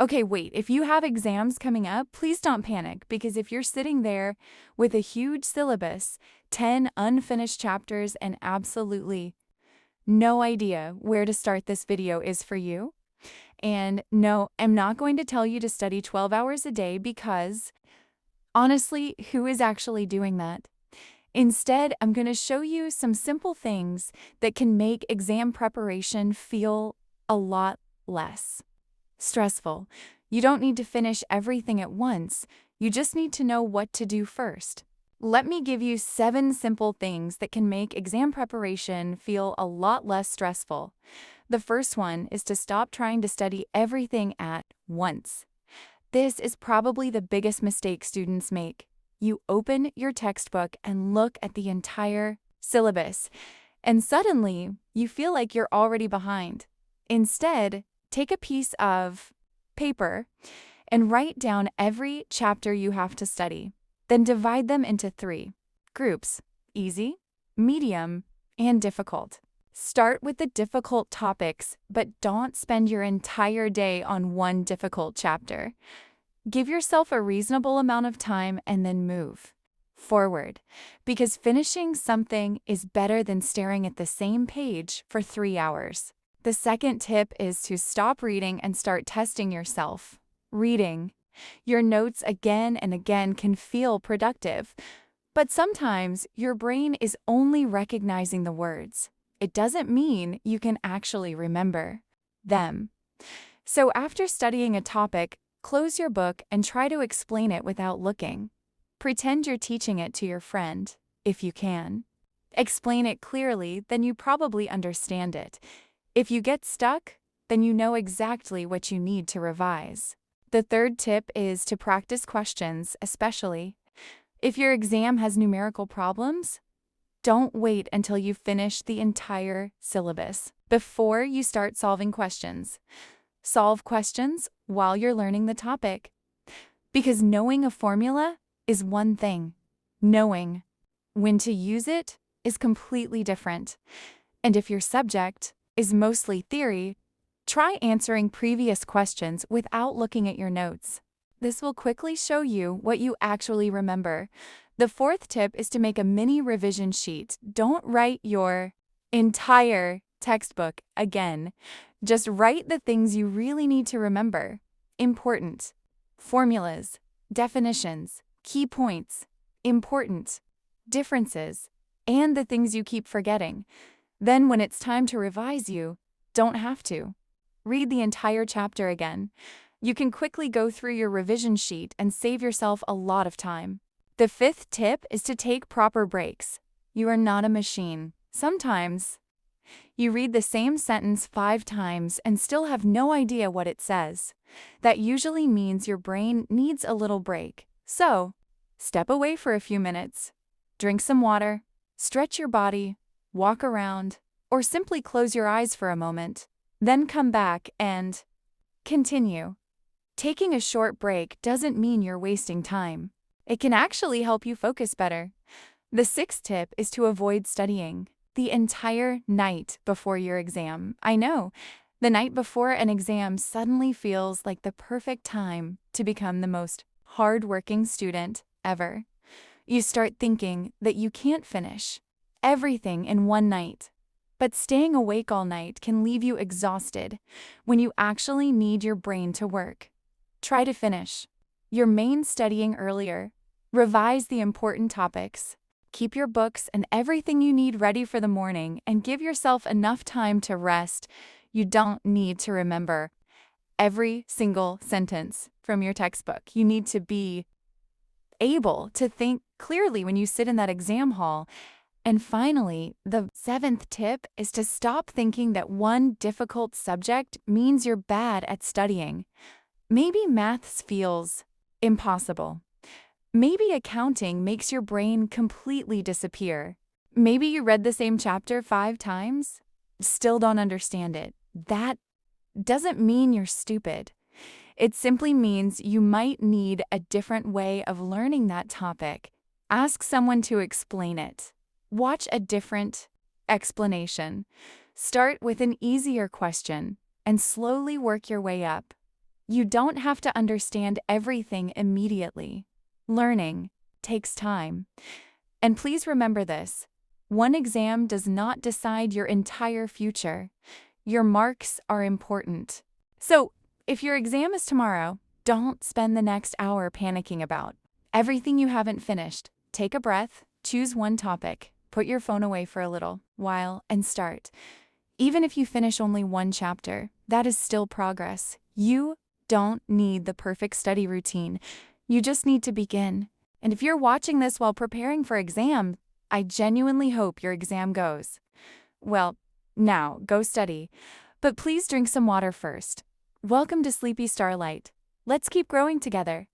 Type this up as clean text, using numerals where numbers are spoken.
Okay, wait, if you have exams coming up, please don't panic, because if you're sitting there with a huge syllabus, 10 unfinished chapters, and absolutely no idea where to start, this video is for you. And no, I'm not going to tell you to study 12 hours a day because, honestly, who is actually doing that? Instead, I'm going to show you some simple things that can make exam preparation feel a lot less stressful. You don't need to finish everything at once. You just need to know what to do first. Let me give you 7 simple things that can make exam preparation feel a lot less stressful. The first one is to stop trying to study everything at once. This is probably the biggest mistake students make. You open your textbook and look at the entire syllabus, and suddenly you feel like you're already behind. Instead, take a piece of paper and write down every chapter you have to study. Then divide them into 3 groups: easy, medium, and difficult. Start with the difficult topics, but don't spend your entire day on one difficult chapter. Give yourself a reasonable amount of time and then move forward, because finishing something is better than staring at the same page for 3 hours. The second tip is to stop reading and start testing yourself. Reading your notes again and again can feel productive, but sometimes your brain is only recognizing the words. It doesn't mean you can actually remember them. So after studying a topic, close your book and try to explain it without looking. Pretend you're teaching it to your friend, if you can. Explain it clearly, then you probably understand it. If you get stuck, then you know exactly what you need to revise. The third tip is to practice questions, especially if your exam has numerical problems. Don't wait until you finish the entire syllabus before you start solving questions. Solve questions while you're learning the topic. Because knowing a formula is one thing. Knowing when to use it is completely different. And if your subject is mostly theory, try answering previous questions without looking at your notes. This will quickly show you what you actually remember. The fourth tip is to make a mini revision sheet. Don't write your entire textbook again. Just write the things you really need to remember. Important formulas, definitions, key points, important differences, and the things you keep forgetting. Then when it's time to revise, you don't have to read the entire chapter again. You can quickly go through your revision sheet and save yourself a lot of time. The fifth tip is to take proper breaks. You are not a machine. Sometimes you read the same sentence 5 times and still have no idea what it says. That usually means your brain needs a little break. So, step away for a few minutes, drink some water, stretch your body, walk around, or simply close your eyes for a moment. Then come back and continue. Taking a short break doesn't mean you're wasting time. It can actually help you focus better. The sixth tip is to avoid studying the entire night before your exam. I know, the night before an exam suddenly feels like the perfect time to become the most hardworking student ever. You start thinking that you can't finish everything in one night. But staying awake all night can leave you exhausted when you actually need your brain to work. Try to finish your main studying earlier. Revise the important topics. Keep your books and everything you need ready for the morning, and give yourself enough time to rest. You don't need to remember every single sentence from your textbook. You need to be able to think clearly when you sit in that exam hall. And finally, the 7th tip is to stop thinking that one difficult subject means you're bad at studying. Maybe maths feels impossible. Maybe accounting makes your brain completely disappear. Maybe you read the same chapter 5 times, still don't understand it. That doesn't mean you're stupid. It simply means you might need a different way of learning that topic. Ask someone to explain it. Watch a different explanation. Start with an easier question and slowly work your way up. You don't have to understand everything immediately. Learning takes time. And please remember this: one exam does not decide your entire future. Your marks are important. So, if your exam is tomorrow, don't spend the next hour panicking about everything you haven't finished. Take a breath, choose one topic, put your phone away for a little while, and start. Even if you finish only one chapter, that is still progress. You don't need the perfect study routine. You just need to begin. And if you're watching this while preparing for exam, I genuinely hope your exam goes well. Now, go study. But please drink some water first. Welcome to Sleepy Starlight. Let's keep growing together.